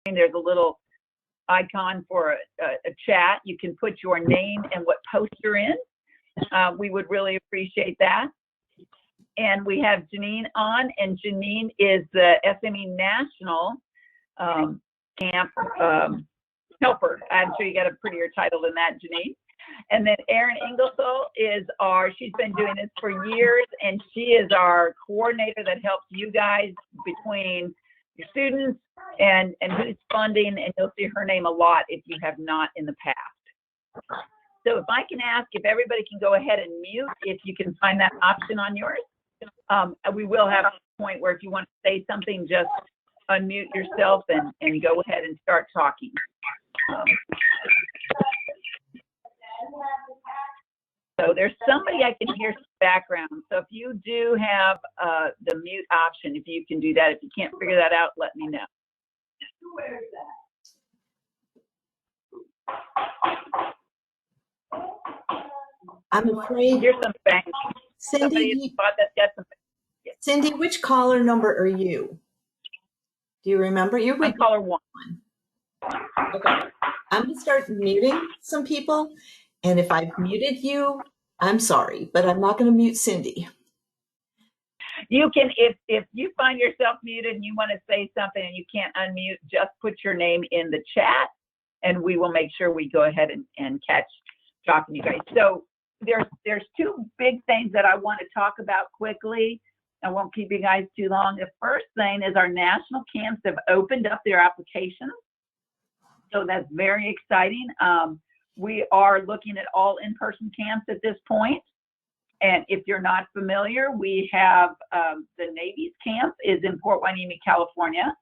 there's a little icon for a chat. You can put your name and what post you're in. We would really appreciate that. And we have Janine on, and Janine is the SME National Camp helper. I'm sure you got a prettier title than that, Janine. And then Erin Ingersoll she's been doing this for years, and she is our coordinator that helps you guys between your students and who's funding, and you'll see her name a lot if you have not in the past. So if I can ask if everybody can go ahead and mute, if you can find that option on yours. We will have a point where if you want to say something, just unmute yourself and go ahead and start talking. So there's somebody I can hear some background. So if you do have the mute option, if you can do that. If you can't figure that out, let me know. I'm afraid. Here's some bang. Cindy, which caller number are you? Do you remember? I'm caller 1. Okay. I'm going to start muting some people. And if I've muted you, I'm sorry, but I'm not going to mute Cindy. You can, if you find yourself muted and you want to say something and you can't unmute, just put your name in the chat and we will make sure we go ahead and catch talking to you guys. So there's 2 big things that I want to talk about quickly. I won't keep you guys too long. The first thing is our national camps have opened up their applications. So that's very exciting. We are looking at all in-person camps at this point. And if you're not familiar, we have the Navy's camp is in Port Hueneme, California.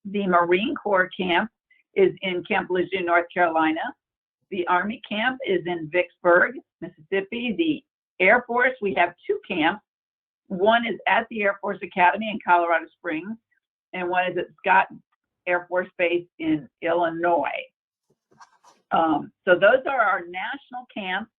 The Marine Corps camp is in Camp Lejeune, North Carolina. The Army camp is in Vicksburg, Mississippi. The Air Force, we have 2 camps. One is at the Air Force Academy in Colorado Springs, and one is at Scott Air Force Base in Illinois. So those are our national camps.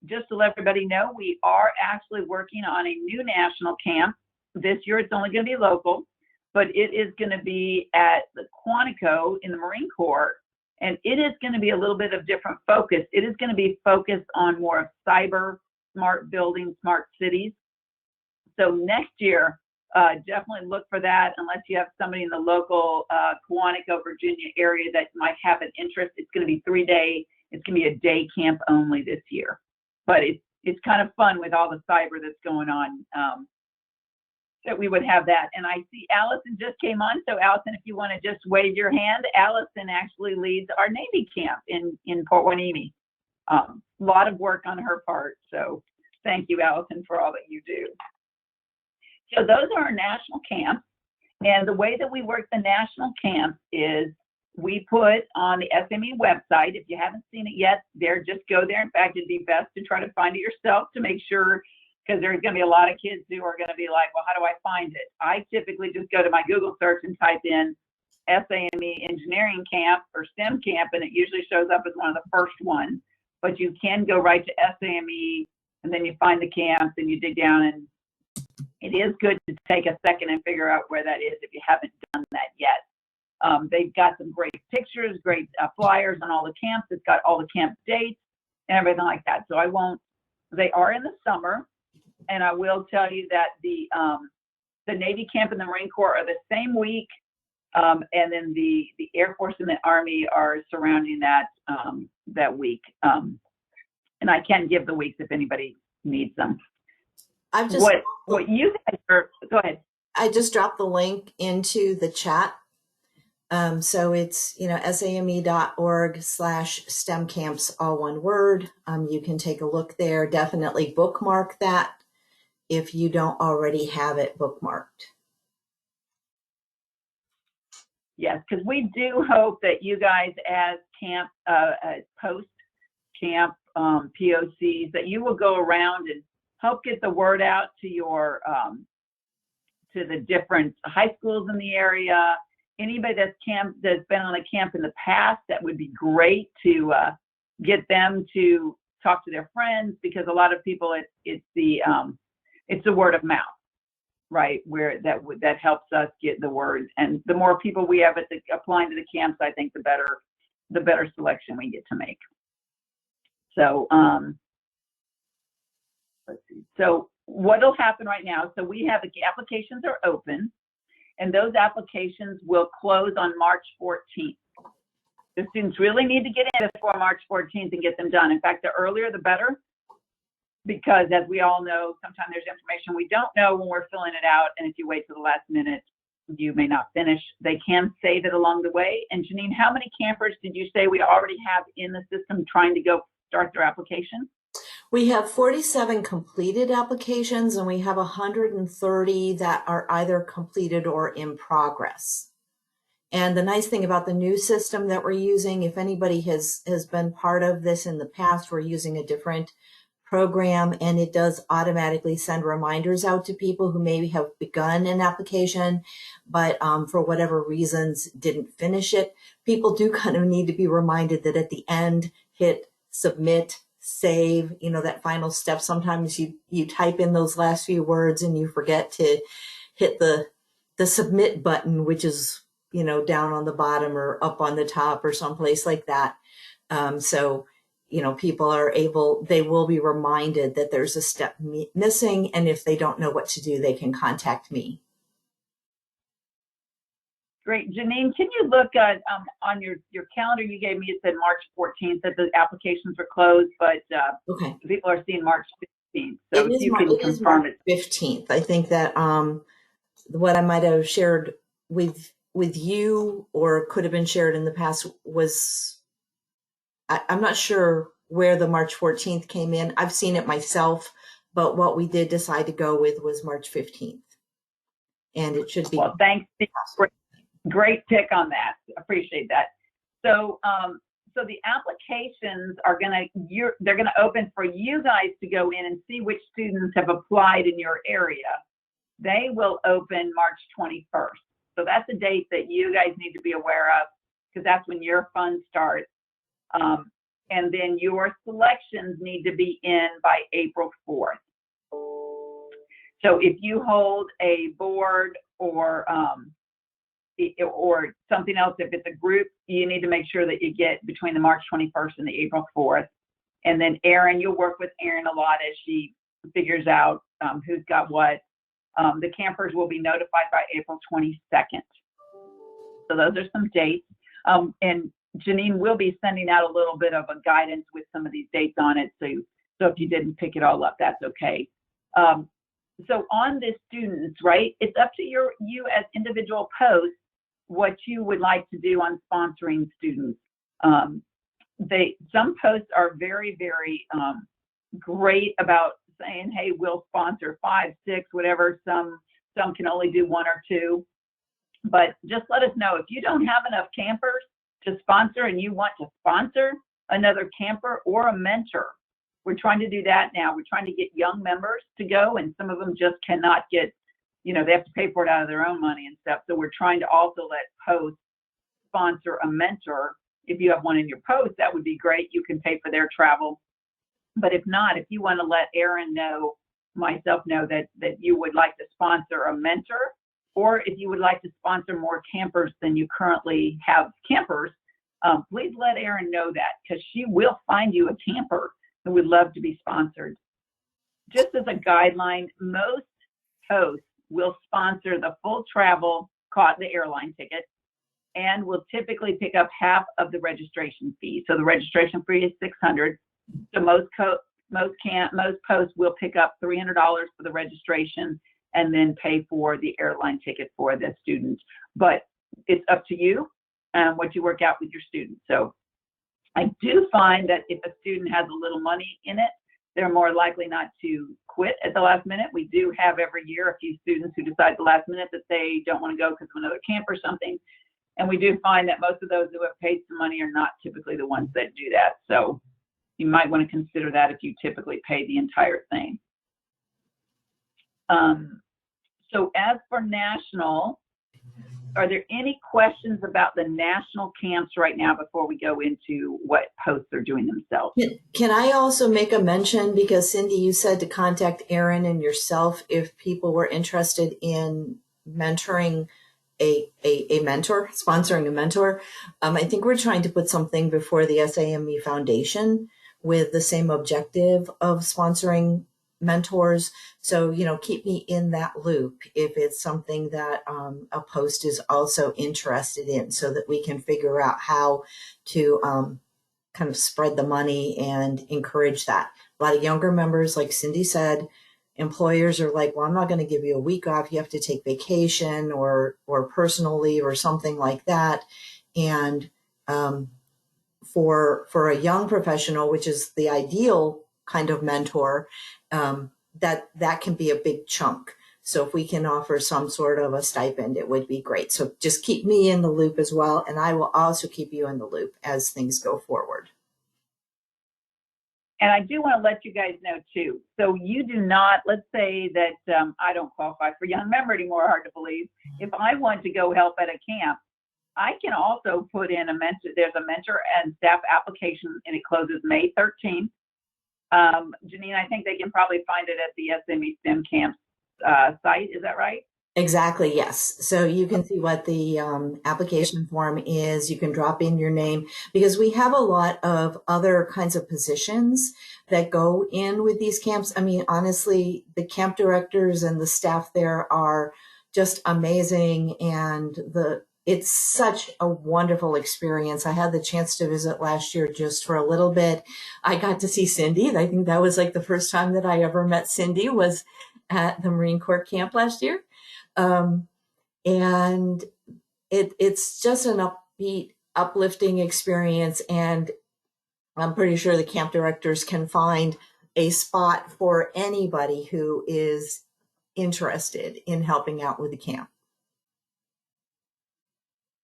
Just to let everybody know, we are actually working on a new national camp. This year it's only going to be local, but it is going to be at the Quantico in the Marine Corps, and it is going to be a little bit of different focus. It is going to be focused on more of cyber, smart buildings, smart cities. So next year, definitely look for that unless you have somebody in the local Quantico, Virginia area that might have an interest. It's going to be 3-day. It's going to be a day camp only this year. But it's kind of fun with all the cyber that's going on that we would have that. And I see Allison just came on. So Allison, if you want to just wave your hand, Allison actually leads our Navy camp in Port Hueneme. A lot of work on her part. So thank you, Allison, for all that you do. So those are our national camps. And the way that we work the national camps is we put on the SME website, if you haven't seen it yet, just go there. In fact, it'd be best to try to find it yourself to make sure, because there's going to be a lot of kids who are going to be like, well, how do I find it? I typically just go to my Google search and type in SAME engineering camp or STEM camp, and it usually shows up as one of the first ones. But you can go right to SAME, and then you find the camps, and you dig down, and it is good to take a second and figure out where that is if you haven't done that yet. They've got some great pictures, great flyers on all the camps. It's got all the camp dates and everything like that. So they are in the summer, and I will tell you that the Navy camp and the Marine Corps are the same week, and then the Air Force and the Army are surrounding that that week. And I can give the weeks if anybody needs them. I've just what you guys are. Go ahead. I just dropped the link into the chat. So it's, same.org/STEM camps, all one word. You can take a look there. Definitely bookmark that if you don't already have it bookmarked. Yes, because we do hope that you guys as camp, post-camp POCs, that you will go around and help get the word out to your to the different high schools in the area. Anybody that's been on a camp in the past, that would be great to get them to talk to their friends, because a lot of people it's the word of mouth. right? Where that helps us get the word, and the more people we have applying to the camps, I think the better selection we get to make. So let's see. So what'll happen right now? So we have the applications are open, and those applications will close on March 14th. The students really need to get in before March 14th and get them done. In fact, the earlier the better, because as we all know, sometimes there's information we don't know when we're filling it out, and if you wait till the last minute, you may not finish. They can save it along the way. And Janine, how many campers did you say we already have in the system trying to go start their application? We have 47 completed applications, and we have 130 that are either completed or in progress. And the nice thing about the new system that we're using, if anybody has been part of this in the past, we're using a different program, and it does automatically send reminders out to people who maybe have begun an application, but for whatever reasons didn't finish it. People do kind of need to be reminded that at the end, hit submit, save, that final step. Sometimes you type in those last few words and you forget to hit the submit button, which is down on the bottom or up on the top or someplace like that. So, people they will be reminded that there's a step missing. And if they don't know what to do, they can contact me. Great. Janine, can you look at on your calendar you gave me, it said March 14th that the applications are closed, but okay. People are seeing March 15th. So it is March 15th. I think that what I might have shared with you, or could have been shared in the past, was I'm not sure where the March 14th came in. I've seen it myself, but what we did decide to go with was March 15th. And it should be. Well, thanks. Great pick on that. Appreciate that. So, so the applications are they're gonna open for you guys to go in and see which students have applied in your area. They will open March 21st. So that's a date that you guys need to be aware of, because that's when your fund starts. And then your selections need to be in by April 4th. So if you hold a board or something else, if it's a group, you need to make sure that you get between the March 21st and the April 4th. And then Erin, you'll work with Erin a lot as she figures out who's got what. The campers will be notified by April 22nd. So those are some dates. And Janine will be sending out a little bit of a guidance with some of these dates on it. So if you didn't pick it all up, that's okay. So on the students, right, it's up to you as individual posts what you would like to do on sponsoring students. Some posts are very, very great about saying, hey, we'll sponsor 5, 6, whatever. Some can only do 1 or 2. But just let us know if you don't have enough campers to sponsor and you want to sponsor another camper or a mentor. We're trying to do that now. We're trying to get young members to go, and some of them just cannot get, they have to pay for it out of their own money and stuff. So we're trying to also let posts sponsor a mentor. If you have one in your post, that would be great. You can pay for their travel. But if not, if you want to let Erin know, myself know that you would like to sponsor a mentor, or if you would like to sponsor more campers than you currently have campers, please let Erin know that, because she will find you a camper who would love to be sponsored. Just as a guideline, most hosts will sponsor the full travel, the airline ticket, and will typically pick up half of the registration fee. So the registration fee is $600. So most posts will pick up $300 for the registration and then pay for the airline ticket for the student. But it's up to you and what you work out with your students. So I do find that if a student has a little money in it, they're more likely not to quit at the last minute. We do have every year a few students who decide at the last minute that they don't want to go because of another camp or something. And we do find that most of those who have paid some money are not typically the ones that do that. So you might want to consider that if you typically pay the entire thing. So as for national, Are there any questions about the national camps right now before we go into what posts are doing themselves? Can I also make a mention, because Cindy, you said to contact Aaron and yourself if people were interested in mentoring a mentor, sponsoring a mentor. I think we're trying to put something before the SAME Foundation with the same objective of sponsoring mentors. So, keep me in that loop if it's something that a post is also interested in, so that we can figure out how to kind of spread the money and encourage that. A lot of younger members, like Cindy said, employers are like, well, I'm not going to give you a week off. You have to take vacation or personal leave or something like that. And for a young professional, which is the ideal kind of mentor, that can be a big chunk. So if we can offer some sort of a stipend, it would be great. So just keep me in the loop as well. And I will also keep you in the loop as things go forward. And I do want to let you guys know too. So you do not, let's say that I don't qualify for young member anymore, hard to believe. If I want to go help at a camp, I can also put in a mentor. There's a mentor and staff application, and it closes May 13th. Janine, I think they can probably find it at the SME STEM Camps site. Is that right? Exactly, yes. So you can see what the application form is. You can drop in your name, because we have a lot of other kinds of positions that go in with these camps. I mean, honestly, the camp directors and the staff there are just amazing, and it's such a wonderful experience. I had the chance to visit last year just for a little bit. I got to see Cindy. I think that was like the first time that I ever met Cindy, was at the Marine Corps camp last year. And it's just an upbeat, uplifting experience. And I'm pretty sure the camp directors can find a spot for anybody who is interested in helping out with the camp.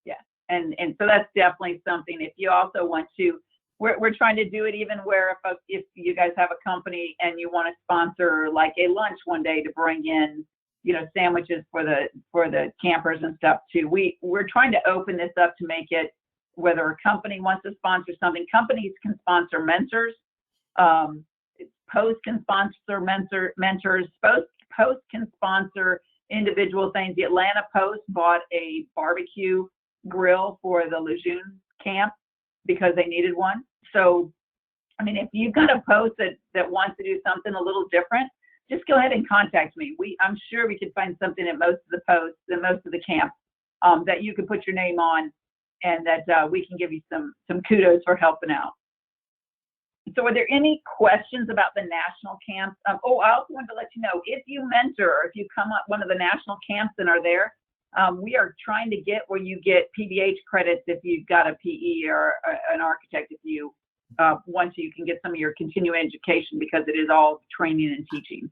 Yeah, and so that's definitely something. If you also want to, we're trying to do it even where if you guys have a company and you want to sponsor like a lunch one day to bring in, sandwiches for the campers and stuff too. We're trying to open this up to make it, whether a company wants to sponsor something, companies can sponsor mentors. Post can sponsor mentors. Post can sponsor individual things. The Atlanta Post bought a barbecue grill for the Lejeune camp because they needed one. So, I mean, if you've got a post that wants to do something a little different, just go ahead and contact me. I'm sure we could find something at most of the posts and most of the camps that you can put your name on, and that we can give you some kudos for helping out. So are there any questions about the national camps? I also wanted to let you know, if you mentor, or if you come up one of the national camps and are there, we are trying to get where you get PBH credits if you've got a PE or an architect. If you want to, you can get some of your continuing education, because it is all training and teaching.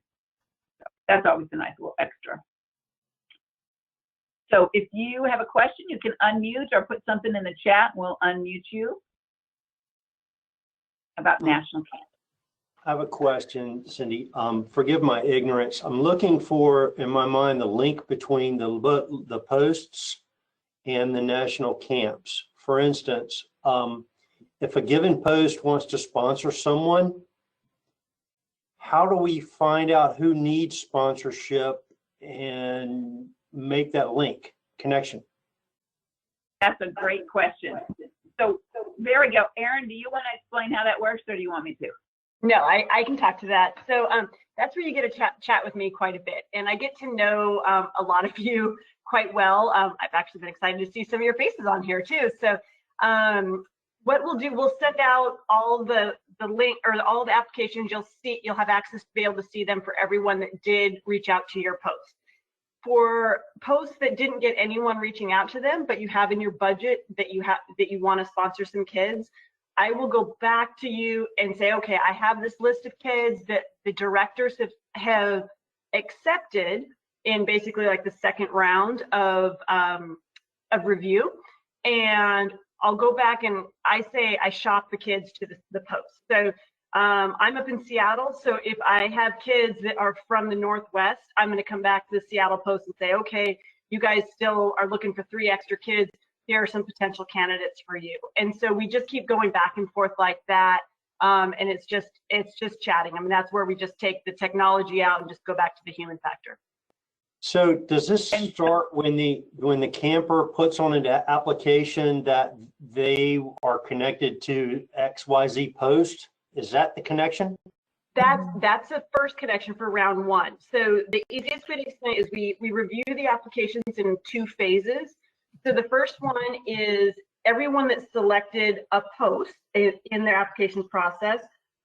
So that's always a nice little extra. So if you have a question, you can unmute or put something in the chat, and we'll unmute you about national camp. I have a question, Cindy. Forgive my ignorance. I'm looking for, in my mind, the link between the posts and the national camps. For instance, if a given post wants to sponsor someone, how do we find out who needs sponsorship and make that link connection? That's a great question. So there we go. Erin, do you want to explain how that works, or do you want me to? No, I can talk to that. So that's where you get to chat with me quite a bit, and I get to know a lot of you quite well. I've actually been excited to see some of your faces on here too. So what we'll do, we'll send out all the link, or all the applications. You'll have access to be able to see them for everyone that did reach out to your post. For posts that didn't get anyone reaching out to them, but you have in your budget that you want to sponsor some kids, I will go back to you and say, okay, I have this list of kids that the directors have accepted in basically like the second round of review, and I'll go back and I shop the kids to the post. So I'm up in Seattle, so if I have kids that are from the Northwest, I'm going to come back to the Seattle Post and say, okay, you guys still are looking for 3 extra kids, here are some potential candidates for you. And so we just keep going back and forth like that. And it's just chatting. I mean, that's where we just take the technology out and just go back to the human factor. So does this start when the camper puts on an application that they are connected to XYZ post? Is that the connection? That's the first connection for round 1. So the easiest way to explain it is we review the applications in 2 phases. So the first one is everyone that selected a post in their application process,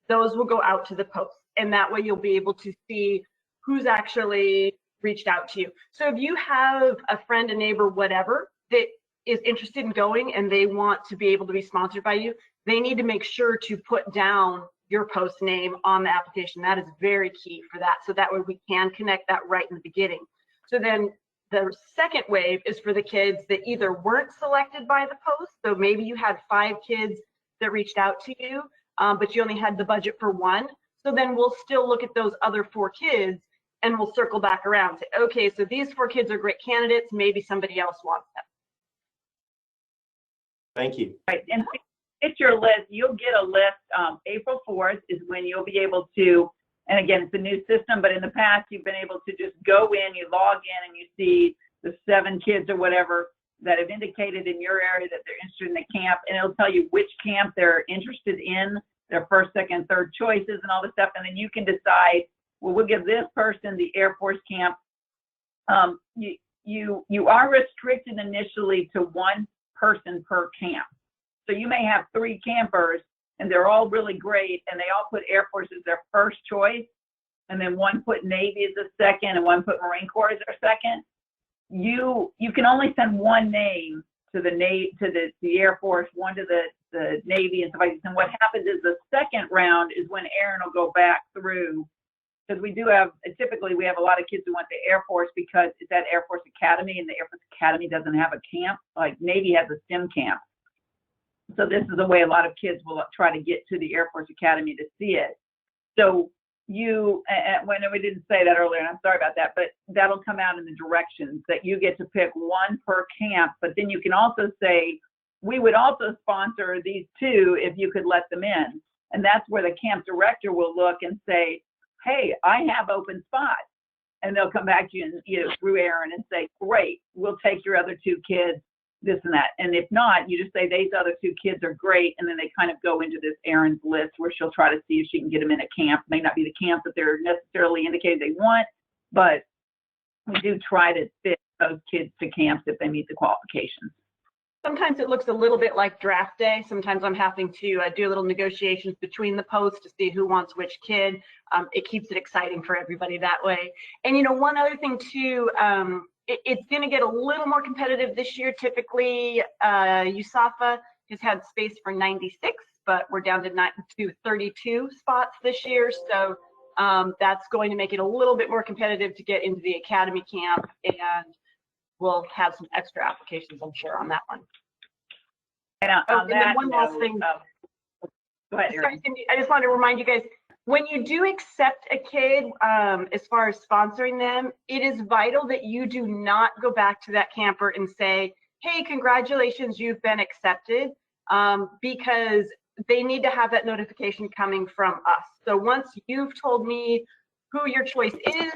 those will go out to the post. And that way you'll be able to see who's actually reached out to you. So if you have a friend, a neighbor, whatever, that is interested in going and they want to be able to be sponsored by you, they need to make sure to put down your post name on the application. That is very key for that. So that way we can connect that right in the beginning. So then the second wave is for the kids that either weren't selected by the post. So maybe you had 5 kids that reached out to you, but you only had the budget for 1. So then we'll still look at those other 4 kids and we'll circle back around and say, okay, so these 4 kids are great candidates. Maybe somebody else wants them. Thank you. Right, and it's your list. You'll get a list. April 4th is when you'll be able to, and again, it's a new system, but in the past, you've been able to just go in, you log in, and you see the 7 kids or whatever that have indicated in your area that they're interested in the camp, and it'll tell you which camp they're interested in, their first, second, third choices, and all this stuff, and then you can decide, well, we'll give this person the Air Force camp. You are restricted initially to 1 person per camp. So you may have 3 campers and they're all really great and they all put Air Force as their first choice, and then 1 put Navy as a second and 1 put Marine Corps as their second. You can only send 1 name to the Air Force, 1 to the Navy and stuff like that. And what happens is the second round is when Aaron will go back through, because typically we have a lot of kids who want the Air Force because it's at Air Force Academy, and the Air Force Academy doesn't have a camp. Like Navy has a STEM camp. So this is the way a lot of kids will try to get to the Air Force Academy to see it. So when we didn't say that earlier, and I'm sorry about that, but that'll come out in the directions that you get to pick 1 per camp, but then you can also say, we would also sponsor these 2 if you could let them in. And that's where the camp director will look and say, hey, I have open spots. And they'll come back to you and, through Aaron and say, great, we'll take your other 2 kids, this and that. And if not, you just say these other 2 kids are great. And then they kind of go into this Aaron's list where she'll try to see if she can get them in a camp. May not be the camp that they're necessarily indicated they want, but we do try to fit those kids to camps if they meet the qualifications. Sometimes it looks a little bit like draft day. Sometimes I'm having to do a little negotiations between the posts to see who wants which kid. It keeps it exciting for everybody that way. And, one other thing too, it's going to get a little more competitive this year. Typically, USAFA has had space for 96, but we're down to 32 spots this year. So that's going to make it a little bit more competitive to get into the academy camp, and we'll have some extra applications, I'm sure, on that one. And and then one last thing. Go ahead, Sorry, Cindy, I just wanted to remind you guys, when you do accept a kid, as far as sponsoring them, it is vital that you do not go back to that camper and say, hey, congratulations, you've been accepted, because they need to have that notification coming from us. So once you've told me who your choice is,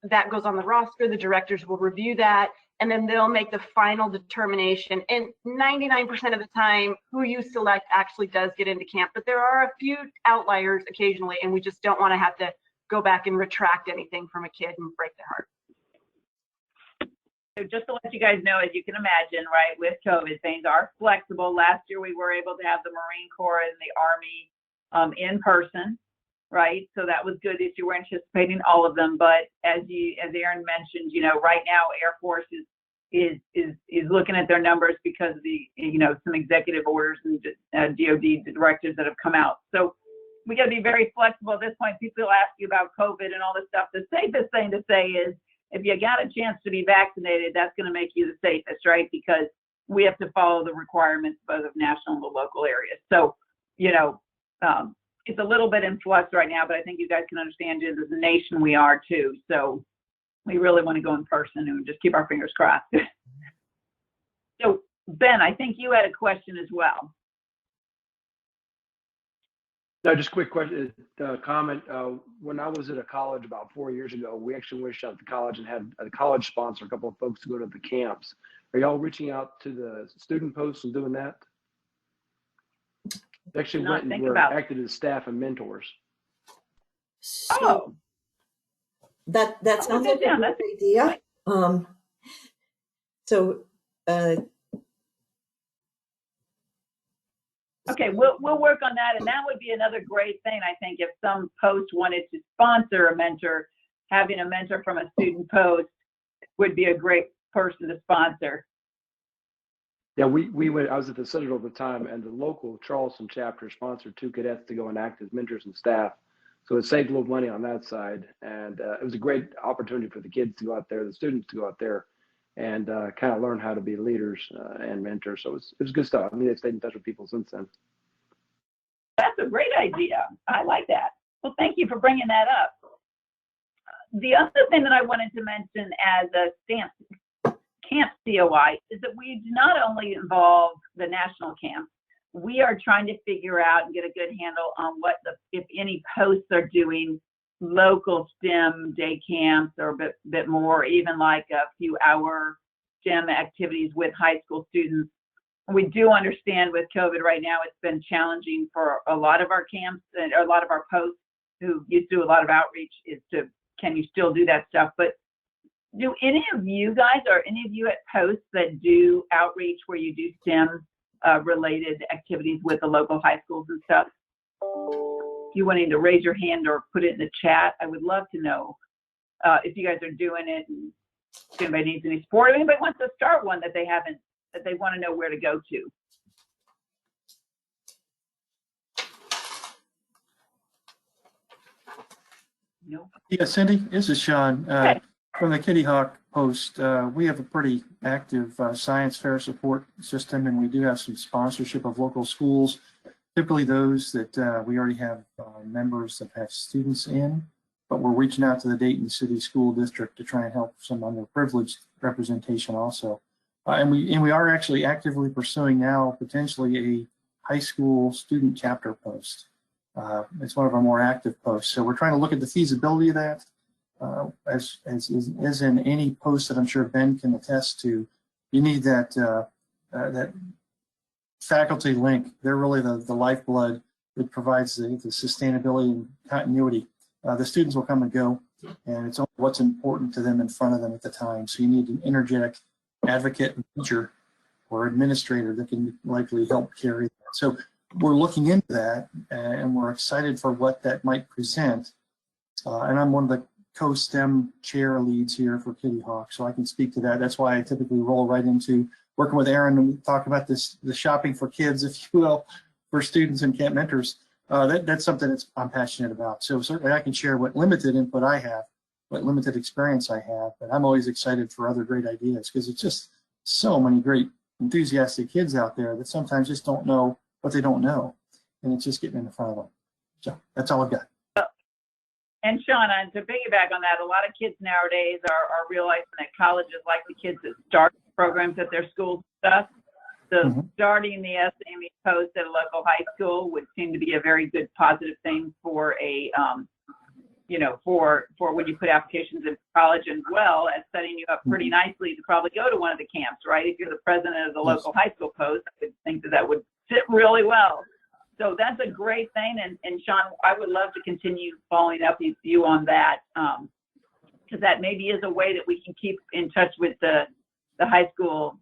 that goes on the roster, the directors will review that, and then they'll make the final determination. And 99% of the time, who you select actually does get into camp, but there are a few outliers occasionally, and we just don't want to have to go back and retract anything from a kid and break their heart. So just to let you guys know, as you can imagine, right, with COVID, things are flexible. Last year, we were able to have the Marine Corps and the Army in person, right? So that was good. This year, we're anticipating all of them. But as Aaron mentioned, right now, Air Force is looking at their numbers because of the, some executive orders and DOD directives that have come out. So we got to be very flexible at this point. People ask you about COVID and all this stuff. The safest thing to say is, if you got a chance to be vaccinated, that's going to make you the safest, right? Because we have to follow the requirements both of national and the local areas. So, it's a little bit in flux right now, but I think you guys can understand, as a nation, we are too. So we really want to go in person and just keep our fingers crossed. So Ben, I think you had a question as well. No, just a quick question, comment. When I was at a college about 4 years ago, we actually wished out the college and had a college sponsor a couple of folks to go to the camps. Are y'all reaching out to the student posts and doing that? They actually Not went and think were about- acted as staff and mentors. So Oh, that sounds good like a down. good That's idea. right. So okay, we'll work on that, and that would be another great thing, I think, if some post wanted to sponsor a mentor, having a mentor from a student post would be a great person to sponsor. Yeah, we went. I was at the Citadel at the time, and the local Charleston chapter sponsored 2 cadets to go and act as mentors and staff. So it saved a little money on that side, and it was a great opportunity for the kids to go out there, the students to go out there, and kind of learn how to be leaders and mentors. So it was good stuff. I mean, they've stayed in touch with people since then. That's a great idea. I like that. Well, thank you for bringing that up. The other thing that I wanted to mention as a camp COI is that we do not only involve the national camp, we are trying to figure out and get a good handle on what if any posts are doing local STEM day camps or a bit more, even like a few hour STEM activities with high school students. We do understand with COVID right now, it's been challenging for a lot of our camps and a lot of our posts who used to do a lot of outreach is to, can you still do that stuff? But do any of you guys or any of you at posts that do outreach where you do STEM related activities with the local high schools and stuff? If you wanting to raise your hand or put it in the chat, I would love to know if you guys are doing it and if anybody needs any support. If anybody wants to start one that they haven't, that they want to know where to go to. No. Yeah, Cindy, this is Sean. Okay. From the Kitty Hawk Post, we have a pretty active science fair support system, and we do have some sponsorship of local schools, typically those that we already have members that have students in, but we're reaching out to the Dayton City School District to try and help some underprivileged representation also. And we are actually actively pursuing now potentially a high school student chapter post. It's one of our more active posts. So we're trying to look at the feasibility of that. As in any post that I'm sure Ben can attest to, you need that that faculty link. They're really the lifeblood that provides the sustainability and continuity. The students will come and go, and it's only what's important to them in front of them at the time. So you need an energetic advocate and teacher or administrator that can likely help carry that. So we're looking into that, and we're excited for what that might present. And I'm one of the co-STEM chair leads here for Kitty Hawk, so I can speak to that. That's why I typically roll right into working with Aaron and talk about this, the shopping for kids, if you will, for students and camp mentors. That's something that I'm passionate about. So certainly I can share what limited input I have, what limited experience I have, but I'm always excited for other great ideas because it's just so many great enthusiastic kids out there that sometimes just don't know what they don't know, and it's just getting in front of them. So that's all I've got. And Shauna, to piggyback on that, a lot of kids nowadays are realizing that college is like the kids that start programs at their school stuff. So starting the SAME post at a local high school would seem to be a very good positive thing for a, you know, for when you put applications in college, as well as setting you up pretty nicely to probably go to one of the camps, right? If you're the president of the local high school post, I would think that would fit really well. So that's a great thing. And Sean, I would love to continue following up with you on that, because that maybe is a way that we can keep in touch with the high school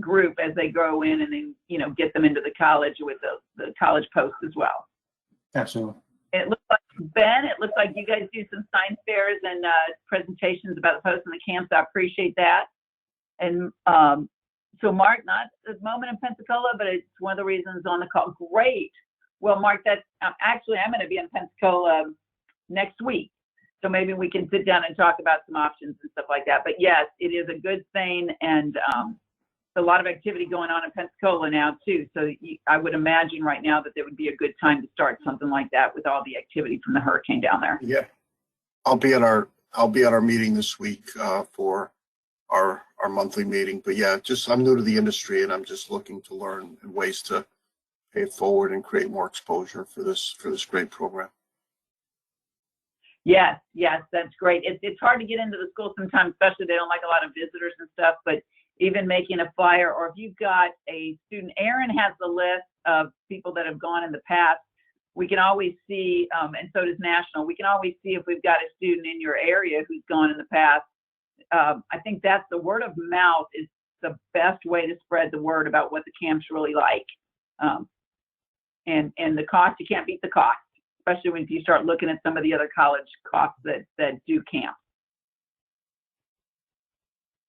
group as they grow in, and then, you know, get them into the college with the college post as well. Absolutely. It looks like, Ben, it looks like you guys do some science fairs and presentations about the post and the camps. I appreciate that. And so Mark, not at the moment in Pensacola, but it's one of the reasons on the call. Great. Well, Mark, that's actually, I'm going to be in Pensacola next week. So maybe we can sit down and talk about some options and stuff like that. But yes, it is a good thing. And a lot of activity going on in Pensacola now too. So I would imagine right now that there would be a good time to start something like that with all the activity from the hurricane down there. Yeah, I'll be at our I'll be at our meeting this week for our monthly meeting. But yeah, I'm new to the industry and I'm just looking to learn ways to pay it forward and create more exposure for this great program. Yes, that's great. It's hard to get into the school sometimes, especially they don't like a lot of visitors and stuff, but even making a flyer, or if you've got a student, Aaron has the list of people that have gone in the past. We can always see, and so does National, we can always see if we've got a student in your area who's gone in the past. I think that's the word of mouth is the best way to spread the word about what the camp's really like. And the cost, you can't beat the cost, especially when you start looking at some of the other college costs that do camp.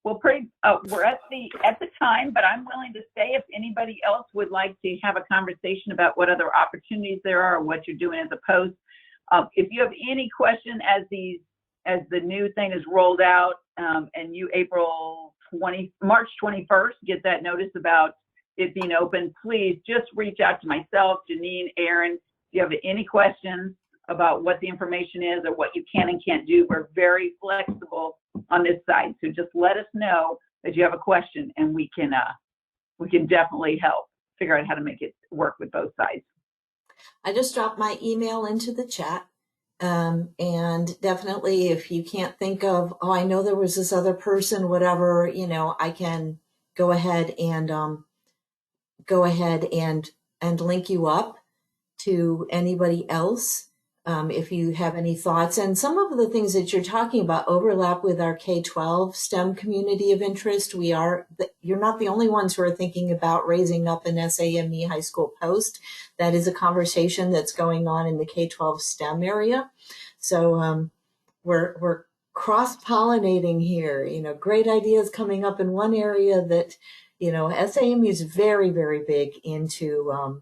Well, we're at the time, but I'm willing to stay if anybody else would like to have a conversation about what other opportunities there are or what you're doing as a post. If you have any question as the new thing is rolled out, and you March 21st, get that notice about it being open, please just reach out to myself, Janine, Aaron. If you have any questions about what the information is or what you can and can't do, we're very flexible on this side. So just let us know that you have a question and we can definitely help figure out how to make it work with both sides. I just dropped my email into the chat. And definitely if you can't think of, oh, I know there was this other person, whatever, I can go ahead and link you up to anybody else. If you have any thoughts, and some of the things that you're talking about overlap with our K-12 STEM community of interest. You're not the only ones who are thinking about raising up an SAME high school post. That is a conversation that's going on in the K-12 STEM area. So we're cross-pollinating here. Great ideas coming up in one area that, SAME is very, very big into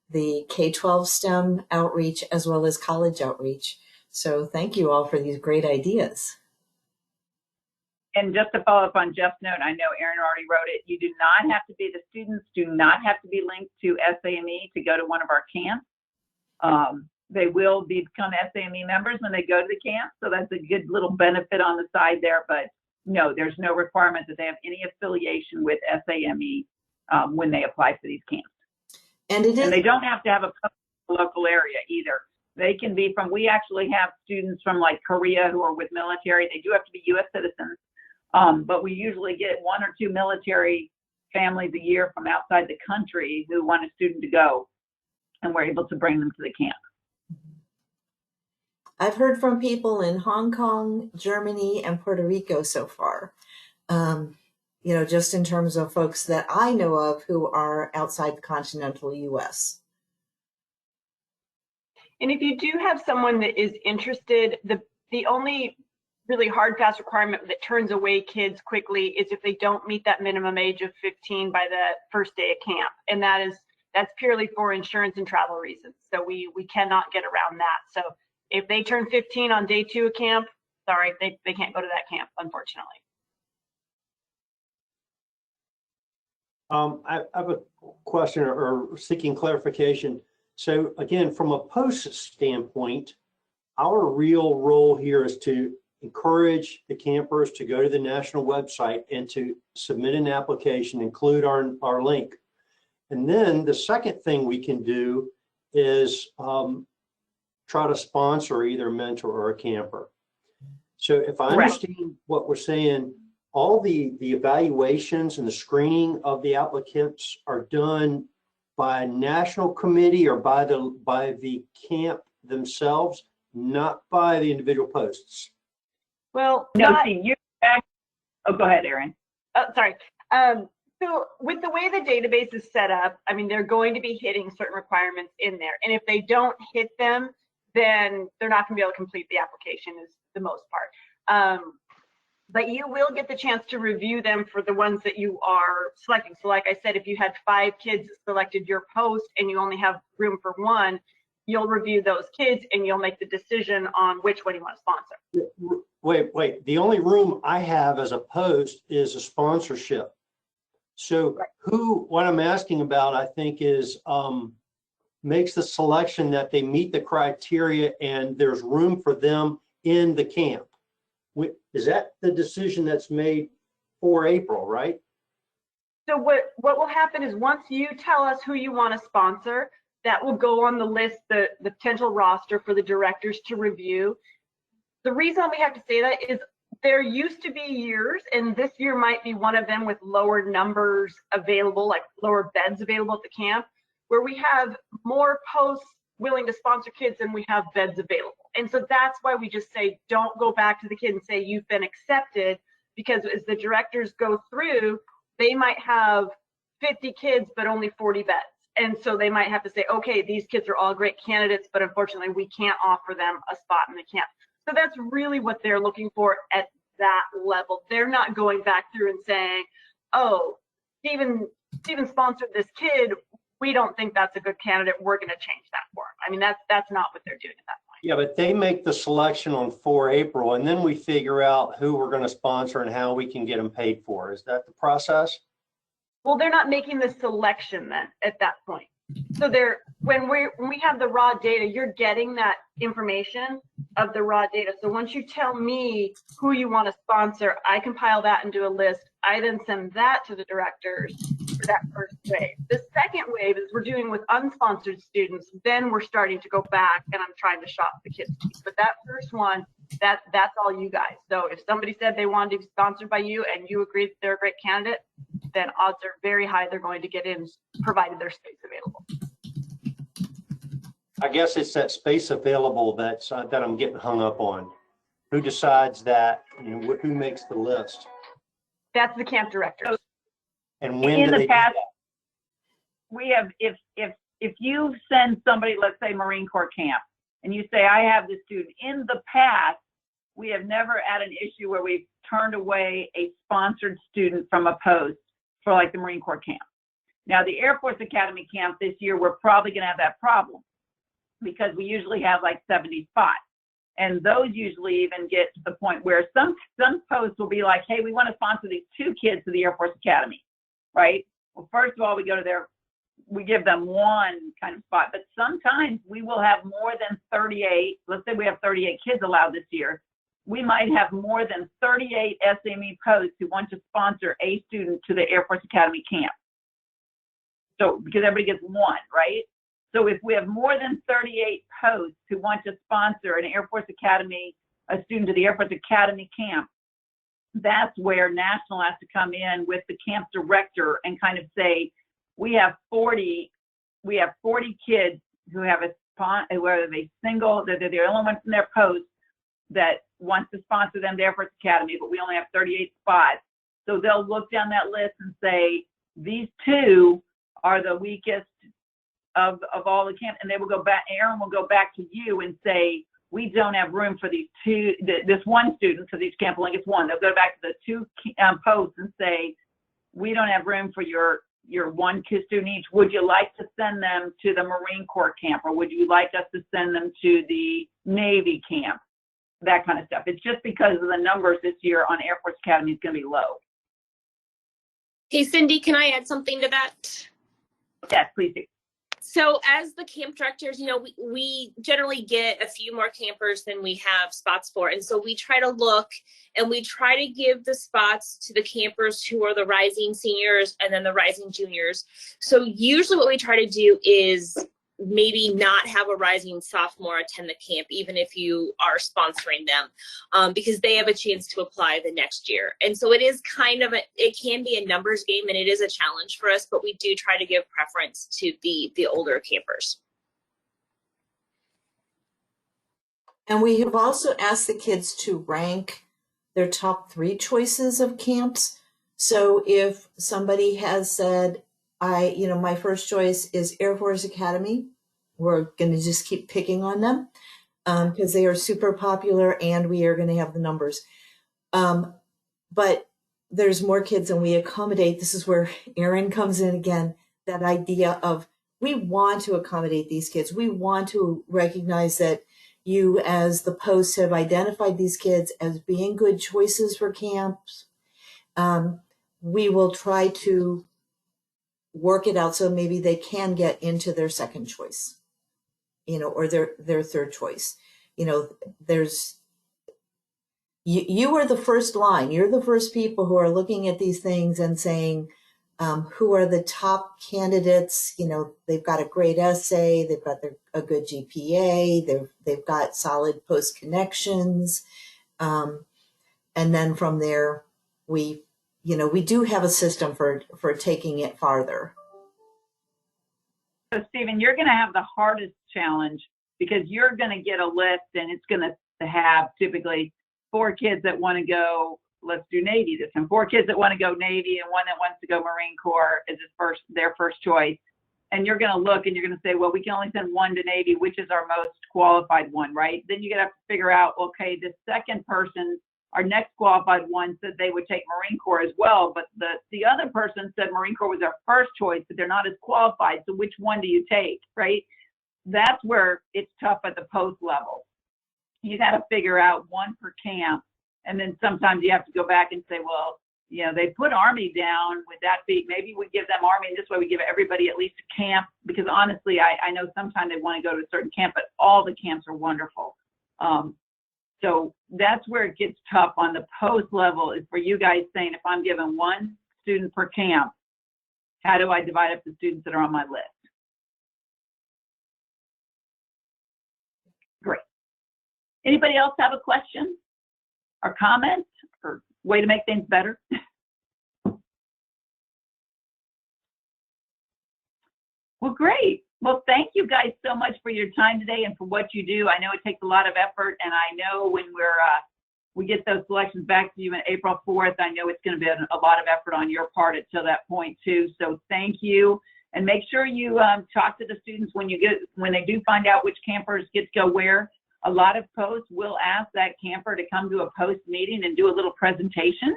the K-12 STEM outreach as well as college outreach. So thank you all for these great ideas. And just to follow up on Jeff's note, I know Aaron already wrote it. The students do not have to be linked to SAME to go to one of our camps. They will become SAME members when they go to the camp. So that's a good little benefit on the side there. But no, there's no requirement that they have any affiliation with SAME when they apply for these camps. And they don't have to have a local area either. They can be we actually have students from like Korea who are with military. They do have to be U.S. citizens, but we usually get 1 or 2 military families a year from outside the country who want a student to go, and we're able to bring them to the camp. I've heard from people in Hong Kong, Germany, and Puerto Rico so far. Just in terms of folks that I know of who are outside the continental U.S. And if you do have someone that is interested, the only really hard, fast requirement that turns away kids quickly is if they don't meet that minimum age of 15 by the first day of camp. And that's purely for insurance and travel reasons. So we cannot get around that. So if they turn 15 on day 2 of camp, sorry, they can't go to that camp, unfortunately. I have a question or seeking clarification. So again, from a post standpoint, our real role here is to encourage the campers to go to the national website and to submit an application, include our link. And then the second thing we can do is try to sponsor either a mentor or a camper. So if I understand what we're saying, all the evaluations and the screening of the applicants are done by a national committee or by the camp themselves, not by the individual posts. Well, no, go ahead, Erin. Oh, sorry. So with the way the database is set up, I mean, they're going to be hitting certain requirements in there. And if they don't hit them, then they're not going to be able to complete the application is the most part. But you will get the chance to review them for the ones that you are selecting. So like I said, if you had 5 kids that selected your post and you only have room for 1, you'll review those kids and you'll make the decision on which one you want to sponsor. Wait. The only room I have as a post is a sponsorship. So what I'm asking about, I think, is makes the selection that they meet the criteria and there's room for them in the camp. Is that the decision that's made for April, right? So what will happen is once you tell us who you want to sponsor, that will go on the list, the potential roster for the directors to review. The reason we have to say that is there used to be years, and this year might be one of them with lower numbers available, like lower beds available at the camp, where we have more posts willing to sponsor kids than we have beds available. And so that's why we just say, don't go back to the kid and say you've been accepted, because as the directors go through, they might have 50 kids, but only 40 beds. And so they might have to say, okay, these kids are all great candidates, but unfortunately we can't offer them a spot in the camp. So that's really what they're looking for at that level. They're not going back through and saying, oh, Steven sponsored this kid. We don't think that's a good candidate. We're going to change that for him. I mean, that's not what they're doing at that point. Yeah, but they make the selection on 4 April, and then we figure out who we're going to sponsor and how we can get them paid for. Is that the process? Well, they're not making the selection then at that point. So when we have the raw data, you're getting that information of the raw data. So once you tell me who you want to sponsor, I compile that and do a list. I then send that to the directors for that first wave. The second wave is we're doing with unsponsored students. Then we're starting to go back and I'm trying to shop the kids. But that first one, that's all you guys. So if somebody said they wanted to be sponsored by you and you agreed that they're a great candidate, then odds are very high they're going to get in, provided there's space available. I guess it's that space available that I'm getting hung up on. Who decides that? Who makes the list? That's the camp directors. And when In do they the do past, that? we have, if you send somebody, let's say Marine Corps camp, and you say, I have this student, in the past, we have never had an issue where we've turned away a sponsored student from a post for like the Marine Corps camp. Now, the Air Force Academy camp this year, we're probably going to have that problem because we usually have like 70 spots. And those usually even get to the point where some posts will be like, hey, we want to sponsor these 2 kids to the Air Force Academy, right? Well, first of all, we give them 1 kind of spot, but sometimes we will have more than 38. Let's say we have 38 kids allowed this year. We might have more than 38 SME posts who want to sponsor a student to the Air Force Academy camp. So, because everybody gets 1, right? So if we have more than 38 posts who want to sponsor an Air Force Academy, a student to the Air Force Academy camp, that's where National has to come in with the camp director and kind of say, we have 40 kids who have whether they single, they're the only ones in their post that wants to sponsor them to Air Force Academy, but we only have 38 spots. So they'll look down that list and say, these 2 are the weakest of all the camp, and they will go back, Aaron will go back to you and say, we don't have room for these 2, this 1 student, because each camp only gets 1. They'll go back to the 2 posts and say, we don't have room for your 1 student each. Would you like to send them to the Marine Corps camp, or would you like us to send them to the Navy camp? That kind of stuff. It's just because of the numbers this year on Air Force Academy is going to be low. Hey, Cindy, can I add something to that? Yes, please do. So as the camp directors, we generally get a few more campers than we have spots for. And so we try to look and we try to give the spots to the campers who are the rising seniors and then the rising juniors. So usually what we try to do is maybe not have a rising sophomore attend the camp, even if you are sponsoring them, because they have a chance to apply the next year. And so it is it can be a numbers game, and it is a challenge for us, but we do try to give preference to the older campers. And we have also asked the kids to rank their top 3 choices of camps. So if somebody has said, my first choice is Air Force Academy, we're going to just keep picking on them because they are super popular and we are going to have the numbers. But there's more kids and we accommodate. This is where Aaron comes in again, that idea of we want to accommodate these kids. We want to recognize that you as the posts have identified these kids as being good choices for camps. We will try to work it out so maybe they can get into their second choice, or their third choice. you are the first line. You're the first people who are looking at these things and saying, who are the top candidates? You know, they've got a great essay, they've got a good GPA, they've got solid post connections. And then from there, we do have a system for taking it farther. So Stephen, you're going to have the hardest challenge because you're going to get a list and it's going to have typically 4 kids that want to go, let's do Navy this time, 4 kids that want to go Navy and 1 that wants to go Marine Corps as their first choice. And you're going to look and you're going to say, well, we can only send 1 to Navy, which is our most qualified one, right? Then you're going to have to figure out, okay, the second person, our next qualified one, said they would take Marine Corps as well, but the other person said Marine Corps was their first choice, but they're not as qualified. So which one do you take, right? That's where it's tough at the post level. You got to figure out 1 per camp. And then sometimes you have to go back and say, well, you know, they put Army down. Would that be, maybe we give them Army, and this way we give everybody at least a camp, because honestly, I know sometimes they want to go to a certain camp, but all the camps are wonderful. So that's where it gets tough on the post level, is for you guys saying, if I'm given 1 student per camp, how do I divide up the students that are on my list? Great. Anybody else have a question or comment or way to make things better? Well, great. Well, thank you guys so much for your time today and for what you do. I know it takes a lot of effort, and I know when we get those selections back to you on April 4th, I know it's going to be a lot of effort on your part until that point too. So thank you, and make sure you talk to the students when they do find out which campers get to go where. A lot of posts will ask that camper to come to a post meeting and do a little presentation.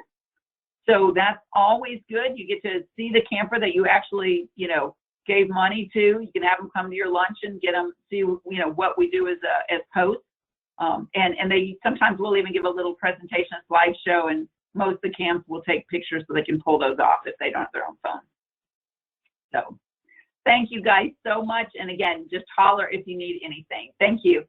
So that's always good. You get to see the camper that you actually, you know, gave money to. You can have them come to your luncheon, get them see, you know, what we do as posts. And they sometimes will even give a little presentation, a slideshow, and most of the camps will take pictures so they can pull those off if they don't have their own phone. So thank you guys so much. And again, just holler if you need anything. Thank you.